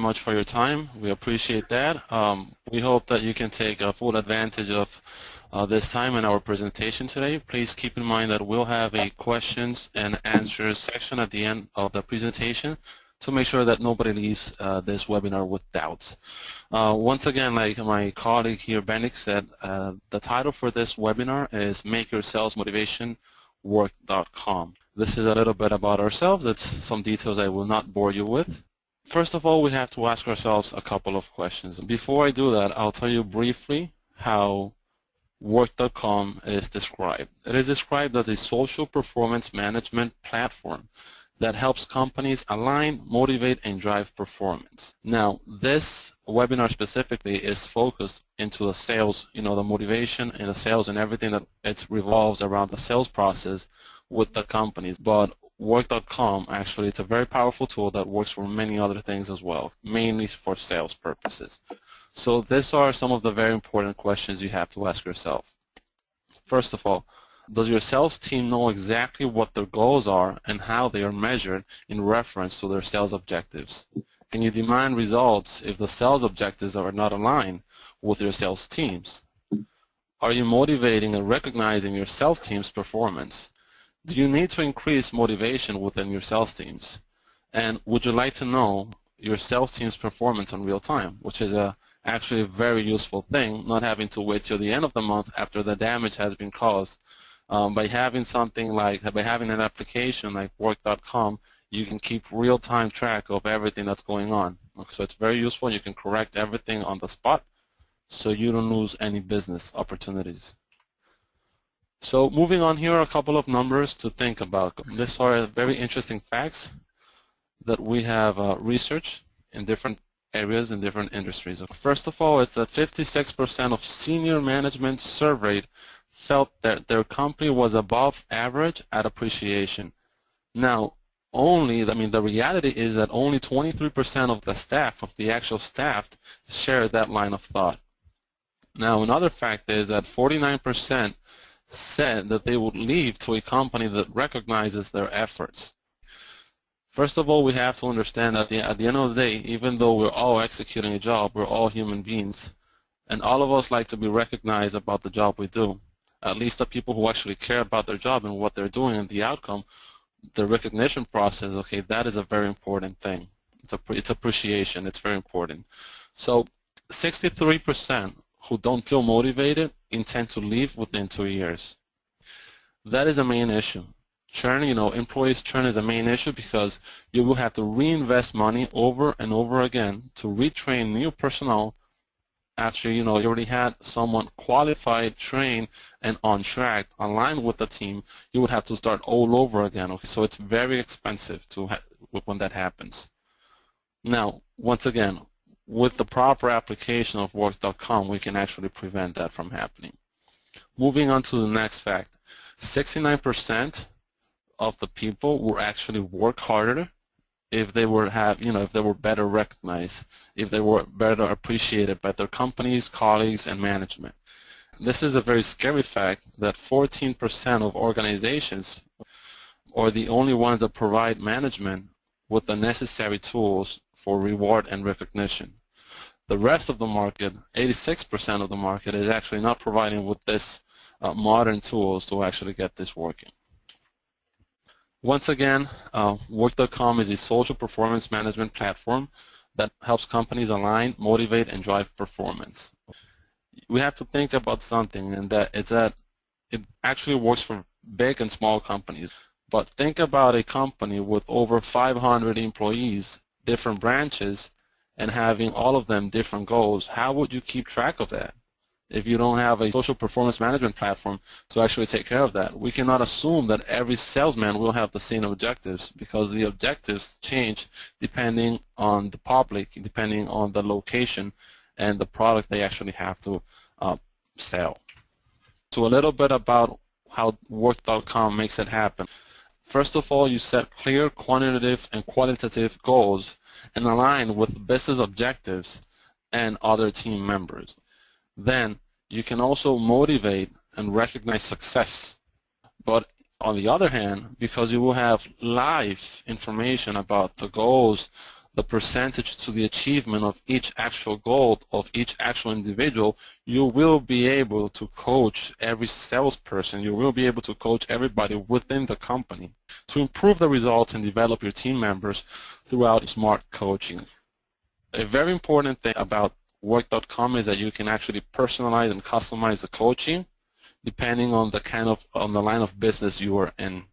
much for your time. We appreciate that. We hope that you can take full advantage of this time in our presentation today. Please keep in mind that we'll have a questions and answers section at the end of the presentation to make sure that nobody leaves this webinar with doubts. Once again, like my colleague here, Benedict, said, the title for this webinar is Make Your Sales Motivation Work.com. This is a little bit about ourselves. It's some details I will not bore you with. First of all, we have to ask ourselves a couple of questions. Before I do that, I'll tell you briefly how Work.com is described. It is described as a social performance management platform that helps companies align, motivate, and drive performance. Now, this webinar specifically is focused into the sales, the motivation and the sales and everything that it revolves around the sales process with the companies. But Work.com, actually, it's a very powerful tool that works for many other things as well, mainly for sales purposes. So these are some of the very important questions you have to ask yourself. First of all, does your sales team know exactly what their goals are and how they are measured in reference to their sales objectives? Can you demand results if the sales objectives are not aligned with your sales teams? Are you motivating and recognizing your sales team's performance? Do you need to increase motivation within your sales teams? And would you like to know your sales team's performance in real time, which is actually a very useful thing, not having to wait till the end of the month after the damage has been caused. By having an application like Work.com, you can keep real-time track of everything that's going on. So it's very useful. You can correct everything on the spot so you don't lose any business opportunities. So moving on, here are a couple of numbers to think about. These are very interesting facts that we have researched in different areas in different industries. First of all, it's that 56% of senior management surveyed felt that their company was above average at appreciation. Now, the reality is that only 23% of the staff, of the actual staff, share that line of thought. Now, another fact is that 49% said that they would leave to a company that recognizes their efforts. First of all, we have to understand that at the end of the day, even though we're all executing a job, we're all human beings, and all of us like to be recognized about the job we do. At least the people who actually care about their job and what they're doing and the outcome, the recognition process, okay, that is a very important thing. It's appreciation. It's very important. So 63% who don't feel motivated intend to leave within 2 years. That is a main issue. Churn, employees churn is a main issue because you will have to reinvest money over and over again to retrain new personnel after you already had someone qualified, trained, and on track, aligned with the team. You would have to start all over again. Okay, so it's very expensive when that happens. Now, once again, with the proper application of Work.com, we can actually prevent that from happening. Moving on to the next fact, 69% of the people will actually work harder if they were better recognized, if they were better appreciated by their companies, colleagues, and management. This is a very scary fact that 14% of organizations are the only ones that provide management with the necessary tools for reward and recognition. The rest of the market, 86% of the market, is actually not providing with this modern tools to actually get this working. Once again, Work.com is a social performance management platform that helps companies align, motivate, and drive performance. We have to think about something, and that it actually works for big and small companies. But think about a company with over 500 employees, different branches, and having all of them different goals. How would you keep track of that if you don't have a social performance management platform to actually take care of that? We cannot assume that every salesman will have the same objectives, because the objectives change depending on the public, depending on the location and the product they actually have to sell. So a little bit about how Work.com makes it happen. First of all, you set clear quantitative and qualitative goals and align with business objectives and other team members. Then you can also motivate and recognize success. But on the other hand, because you will have live information about the goals, the percentage to the achievement of each actual goal of each actual individual, you will be able to coach every salesperson. You will be able to coach everybody within the company to improve the results and develop your team members throughout smart coaching. A very important thing about work.com is that you can actually personalize and customize the coaching depending on the line of business you are in.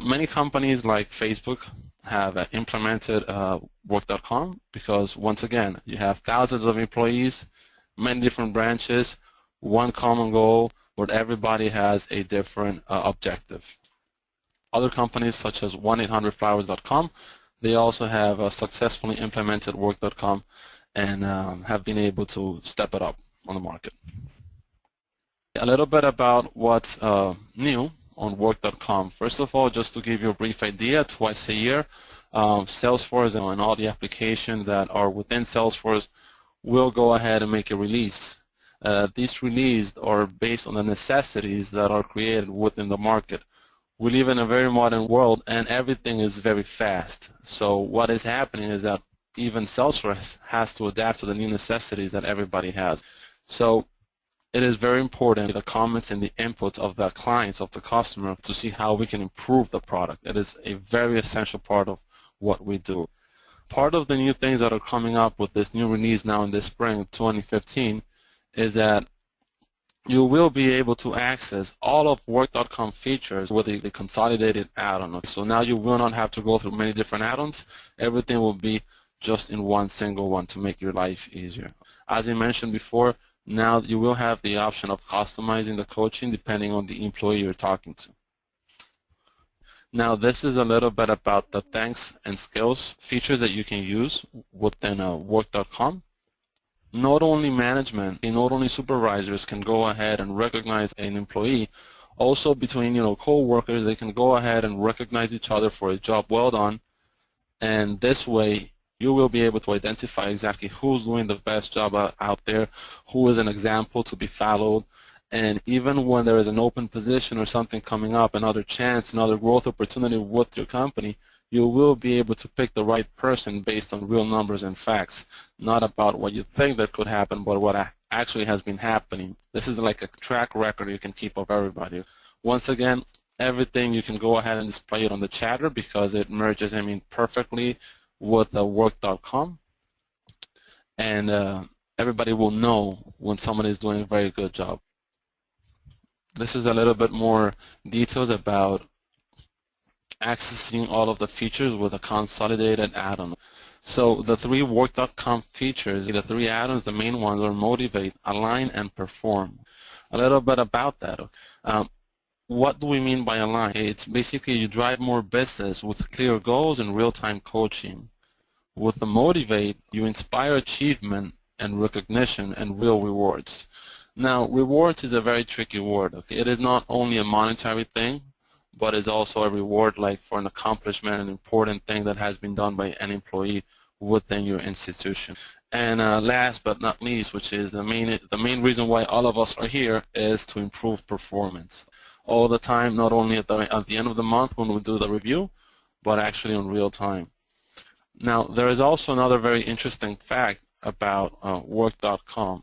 Many companies like Facebook have implemented work.com because, once again, you have thousands of employees, many different branches, one common goal where everybody has a different objective. Other companies such as 1-800-Flowers.com, they also have successfully implemented work.com and have been able to step it up on the market. A little bit about what's new on work.com. First of all, just to give you a brief idea, twice a year, Salesforce and all the applications that are within Salesforce will go ahead and make a release. These releases are based on the necessities that are created within the market. We live in a very modern world and everything is very fast. So what is happening is that even Salesforce has to adapt to the new necessities that everybody has. So it is very important, the comments and the inputs of the clients, of the customer, to see how we can improve the product. It is a very essential part of what we do. Part of the new things that are coming up with this new release now in this spring 2015 is that you will be able to access all of work.com features with the consolidated add-on. So now you will not have to go through many different add-ons. Everything will be just in one single one to make your life easier. As I mentioned before, now you will have the option of customizing the coaching depending on the employee you're talking to. Now this is a little bit about the thanks and skills features that you can use within work.com. Not only management and not only supervisors can go ahead and recognize an employee, also between co-workers, they can go ahead and recognize each other for a job well done, and this way you will be able to identify exactly who's doing the best job out there, who is an example to be followed, and even when there is an open position or something coming up, another chance, another growth opportunity with your company, you will be able to pick the right person based on real numbers and facts, not about what you think that could happen, but what actually has been happening. This is like a track record you can keep of everybody. Once again, everything you can go ahead and display it on the chatter because it merges, perfectly with work.com, and everybody will know when someone is doing a very good job. This is a little bit more details about accessing all of the features with a consolidated add-on. So the three work.com features, the three add-ons, the main ones are motivate, align, and perform. A little bit about that. What do we mean by align? It's basically you drive more business with clear goals and real-time coaching. With the motivate, you inspire achievement and recognition and real rewards. Now, rewards is a very tricky word. Okay? It is not only a monetary thing, but it's also a reward like for an accomplishment, an important thing that has been done by an employee within your institution. And last but not least, which is the main reason why all of us are here, is to improve performance. All the time, not only at the end of the month when we do the review, but actually in real time. Now, there is also another very interesting fact about work.com,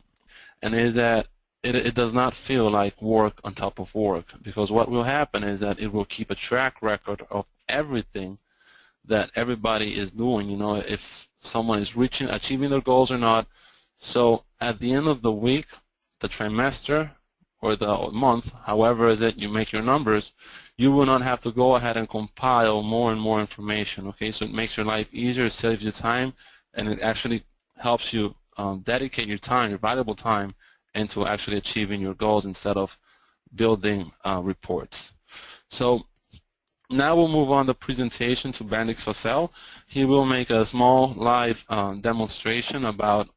and is that it does not feel like work on top of work, because what will happen is that it will keep a track record of everything that everybody is doing, if someone is achieving their goals or not. So at the end of the week, the trimester, or the month, however is it you make your numbers, you will not have to go ahead and compile more and more information. Okay, so it makes your life easier, it saves you time, and it actually helps you dedicate your time, your valuable time, into actually achieving your goals instead of building reports. So now we'll move on the presentation to Bendix Facel. He will make a small live demonstration about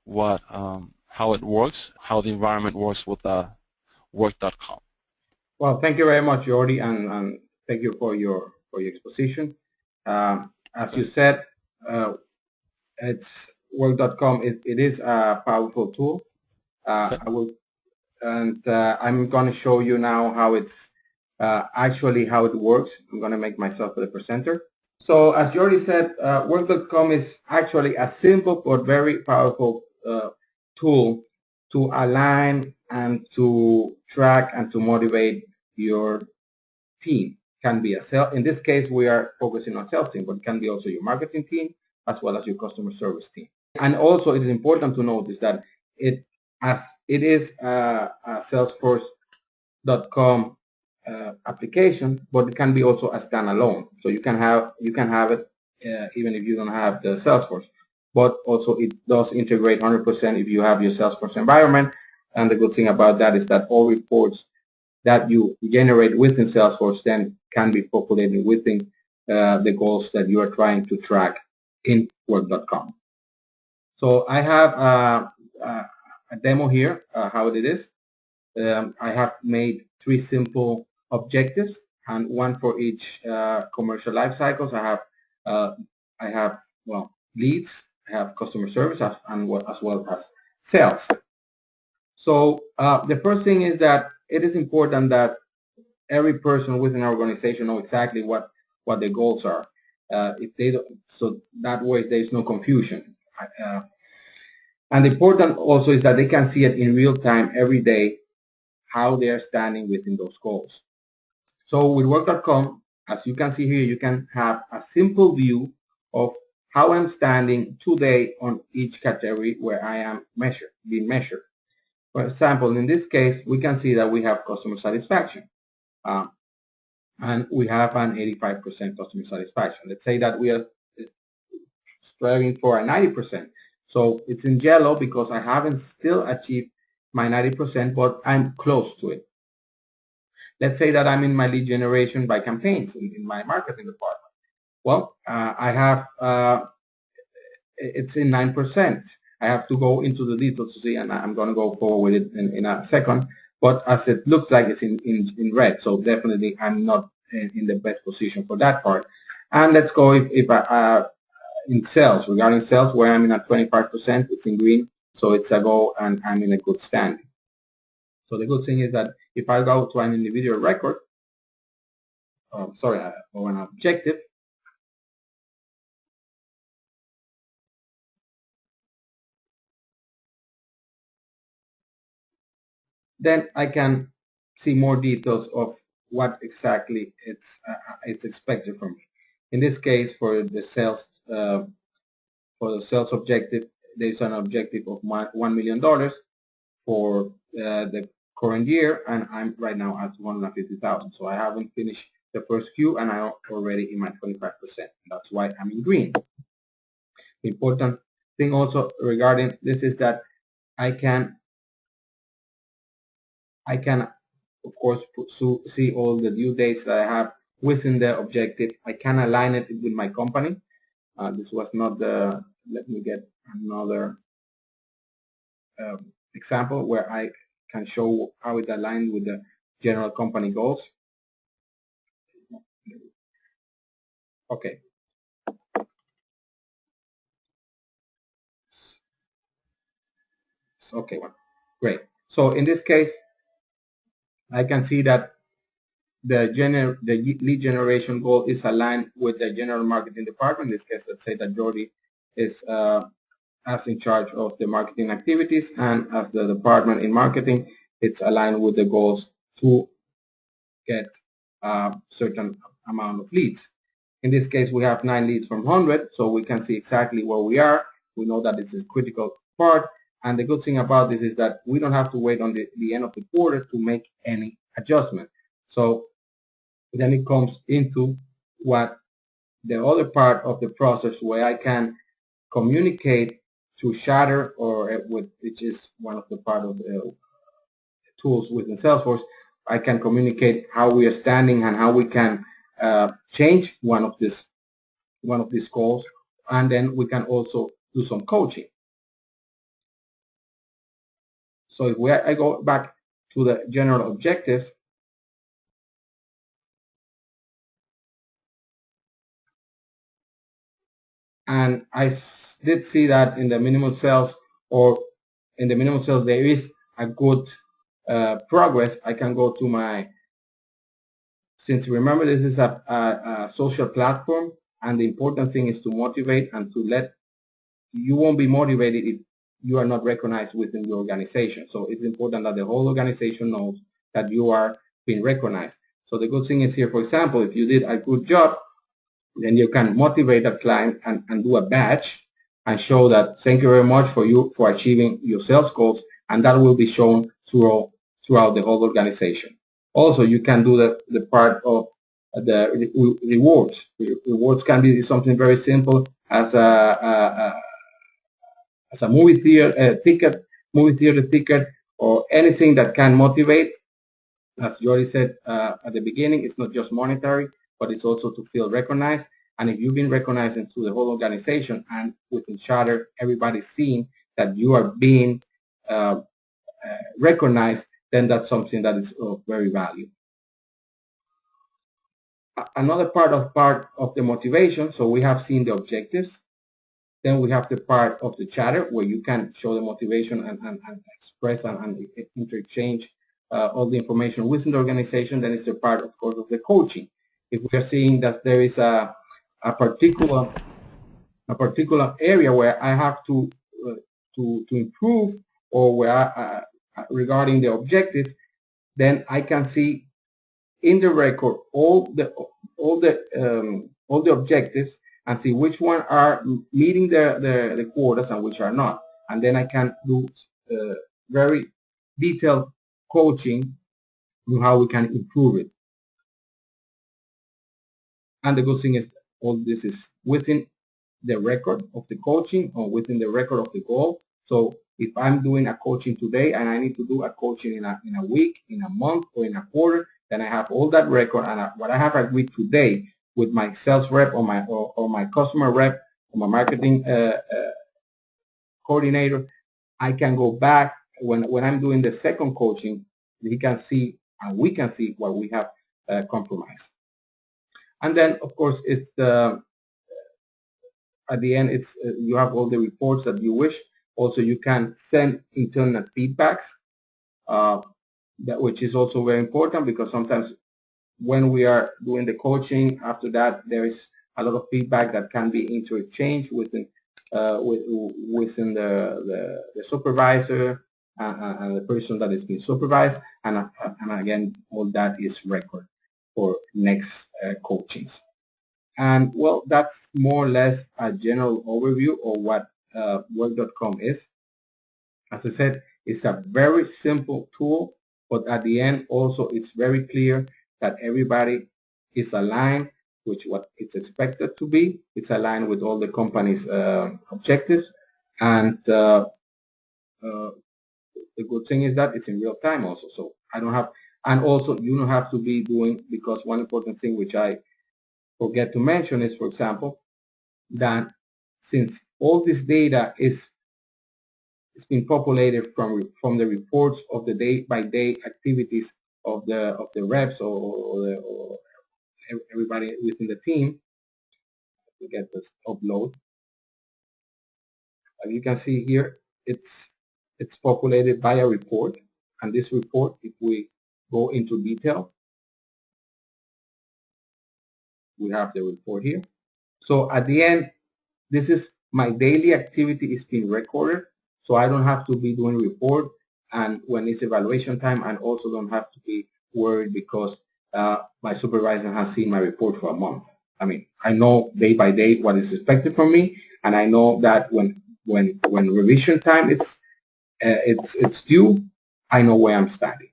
how it works, how the environment works with work.com. Well, thank you very much, Jordi, and thank you for your exposition. As you said, it's work.com. It is a powerful tool. Okay. I'm going to show you now how it's actually how it works. I'm going to make myself the presenter. So as you already said, work.com is actually a simple but very powerful tool to align and to track and to motivate your team. Can be a sales. In this case, we are focusing on sales team, but it can be also your marketing team as well as your customer service team. And also, it is important to notice that as it is a Salesforce .com application, but it can be also a standalone. So you can have it even if you don't have the Salesforce. But also it does integrate 100% if you have your Salesforce environment. And the good thing about that is that all reports that you generate within Salesforce then can be populated within the goals that you are trying to track in work.com. So I have a demo here, how it is. I have made 3 simple objectives and one for each commercial life cycles. Uh, I have well leads, I have customer service, as well as sales. So the first thing is that it is important that every person within our organization know exactly what their goals are. If they don't, so that way there is no confusion. And important also is that they can see it in real time every day how they are standing within those goals. So with work.com, as you can see here, you can have a simple view of how I'm standing today on each category where I am being measured. For example, in this case, we can see that we have customer satisfaction. And we have an 85% customer satisfaction. Let's say that we are striving for a 90%. So it's in yellow because I haven't still achieved my 90%, but I'm close to it. Let's say that I'm in my lead generation by campaigns in my marketing department. Well, it's in 9%. I have to go into the details to see, and I'm going to go forward with it in a second. But as it looks like it's in red, so definitely I'm not in the best position for that part. And let's go if I, in sales, regarding sales, where I'm in at 25%, it's in green, so it's a go, and I'm in a good standing. So the good thing is that if I go to an individual record, or an objective, then I can see more details of what exactly it's expected from me. In this case, for the sales objective, there's an objective of $1 million for the current year, and I'm right now at 250,000. So I haven't finished the first Q, and I'm already in my 25%. That's why I'm in green. The important thing also regarding this is that I can of course see all the due dates that I have within the objective. I can align it with my company. This was not the, let me get another example where I can show how it aligns with the general company goals. Okay. Okay, well, great. So in this case, I can see that the lead generation goal is aligned with the general marketing department. In this case, let's say that Jordi is as in charge of the marketing activities, and as the department in marketing, it's aligned with the goals to get a certain amount of leads. In this case, we have 9 leads from 100, so we can see exactly where we are. We know that this is a critical part, and the good thing about this is that we don't have to wait on the end of the quarter to make any adjustment. So then it comes into what the other part of the process where I can communicate through Shatter, or which is one of the part of the tools within Salesforce. I can communicate how we are standing and how we can change one of these goals, and then we can also do some coaching. So if I go back to the general objectives, and I did see that in the minimum sales, there is a good progress. I can go to my, since remember this is a social platform, And the important thing is to motivate and to let, you won't be motivated if you are not recognized within your organization. So it's important that the whole organization knows that you are being recognized. So the good thing is here, for example, if you did a good job, then you can motivate a client and do a badge and show that thank you very much for you for achieving your sales goals, and that will be shown throughout the whole organization. Also, you can do the part of the rewards. Rewards can be something very simple as a movie theater ticket, or anything that can motivate. As Jody said at the beginning, it's not just monetary, but it's also to feel recognized. And if you've been recognized through the whole organization and within Charter, everybody's seeing that you are being recognized, then that's something that is of very value. Another part of the motivation, so we have seen the objectives. Then we have the part of the chatter where you can show the motivation and express and interchange all the information within the organization. Then it's the part, of course, of the coaching. If we are seeing that there is a particular area where I have to improve, or where regarding the objectives, then I can see in the record all the objectives and see which one are meeting the quotas and which are not. And then I can do very detailed coaching on how we can improve it. And the good thing is all this is within the record of the coaching or within the record of the goal. So if I'm doing a coaching today and I need to do a coaching in a week, in a month, or in a quarter, then I have all that record, and what I have agreed today with my sales rep or my customer rep or my marketing coordinator, I can go back when I'm doing the second coaching. He can see and we can see what we have compromised. And then, of course, it's at the end, it's you have all the reports that you wish. Also, you can send internal feedbacks, which is also very important, because sometimes when we are doing the coaching, after that there is a lot of feedback that can be interchanged within the supervisor and the person that is being supervised, and again, all that is record for next coachings. And well, that's more or less a general overview of what work.com is. As I said, it's a very simple tool, but at the end also it's very clear that everybody is aligned with what it's expected to be. It's aligned with all the company's objectives, and the good thing is that it's in real time also. So I don't have, and also you don't have to be doing, because one important thing which I forget to mention is, for example, that since all this data is being populated from the reports of the day-by-day activities of the reps or everybody within the team, we get this upload. As you can see here, it's populated by a report, and this report, if we go into detail, we have the report here. So at the end, this is my daily activity is being recorded, so I don't have to be doing report, and when it's evaluation time, I also don't have to be worried because my supervisor has seen my report for a month. I mean, I know day by day what is expected from me, and I know that when revision time it's due, I know where I'm standing.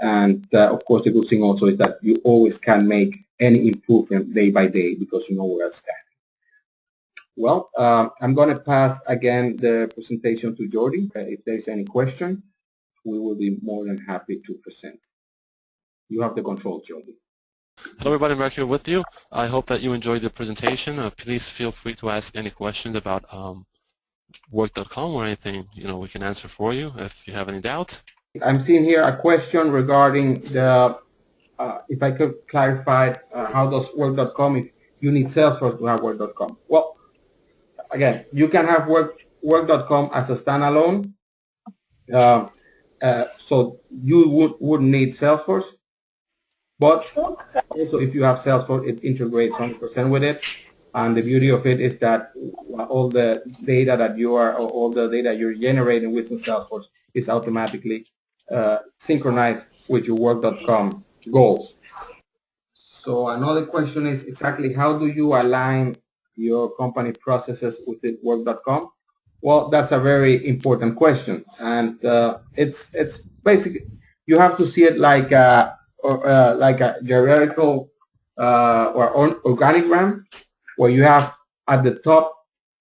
And of course, the good thing also is that you always can make any improvement day by day because you know where I stand. Well, I'm going to pass again the presentation to Jordi. If there's any question, we will be more than happy to present. You have the control, Jordi. Hello everybody, I'm back here with you. I hope that you enjoyed the presentation. Please feel free to ask any questions about work.com or anything we can answer for you if you have any doubt. I'm seeing here a question regarding the, if I could clarify how does work.com, if you need Salesforce to have work.com. Well, again, you can have work.com as a standalone. So you wouldn't need Salesforce, but also if you have Salesforce, it integrates 100% with it. And the beauty of it is that all the data that you are, or all the data you're generating within Salesforce is automatically synchronized with your work.com goals. So another question is exactly how do you align your company processes with work.com? Well, that's a very important question, and it's basically you have to see it like a hierarchical or organigram, where you have at the top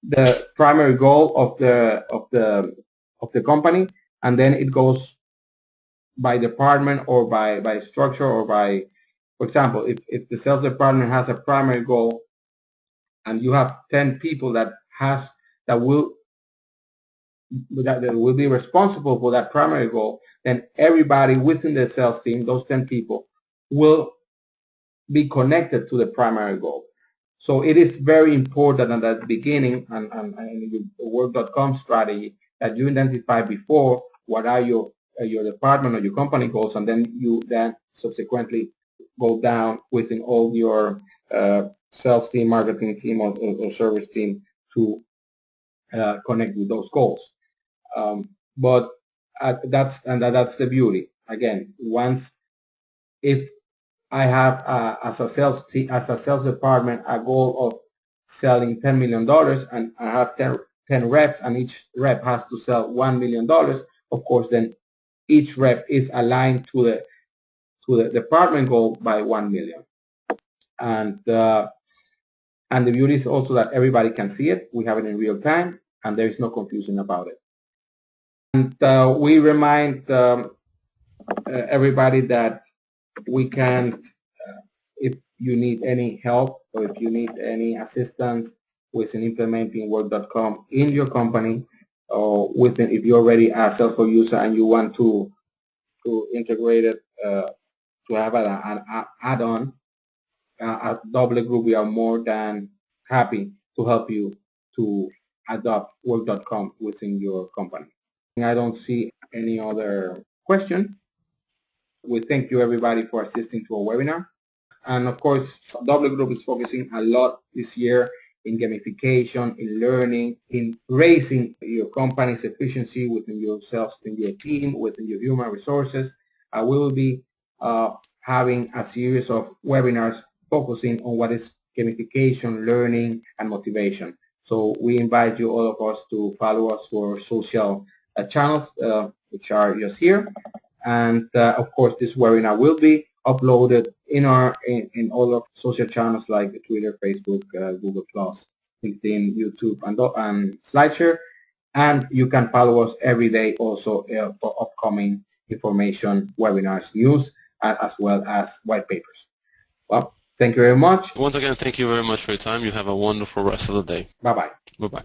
the primary goal of the company, and then it goes by department or by structure or by, for example, if the sales department has a primary goal and you have 10 people that will that will be responsible for that primary goal, then everybody within the sales team, those 10 people, will be connected to the primary goal. So it is very important at the beginning and your work.com strategy that you identify before what are your department or your company goals, and then you then subsequently go down within all your sales team, marketing team, or service team to connect with those goals. But that's the beauty. Again, once if I have as a sales department a goal of selling $10 million, and I have 10 reps, and each rep has to sell $1 million. Of course, then each rep is aligned to the department goal by 1 million. And the beauty is also that everybody can see it. We have it in real time, and there is no confusion about it. And we remind everybody that we can, if you need any help or if you need any assistance with implementing work.com in your company, or within, if you're already a Salesforce user and you want to integrate it, to have an add-on, at Doble Group, we are more than happy to help you to adopt work.com within your company. I don't see any other question. We thank you everybody for assisting to our webinar. And of course, Doble Group is focusing a lot this year in gamification, in learning, in raising your company's efficiency within yourself, within your team, within your human resources. We will be having a series of webinars focusing on what is gamification, learning, and motivation. So we invite you, all of us, to follow us for social channels, which are just here. And of course, this webinar will be uploaded in all of social channels like Twitter, Facebook, Google+, LinkedIn, YouTube, and SlideShare. And you can follow us every day also for upcoming information, webinars, news, as well as white papers. Well, thank you very much. Once again, thank you very much for your time. You have a wonderful rest of the day. Bye-bye. Bye-bye.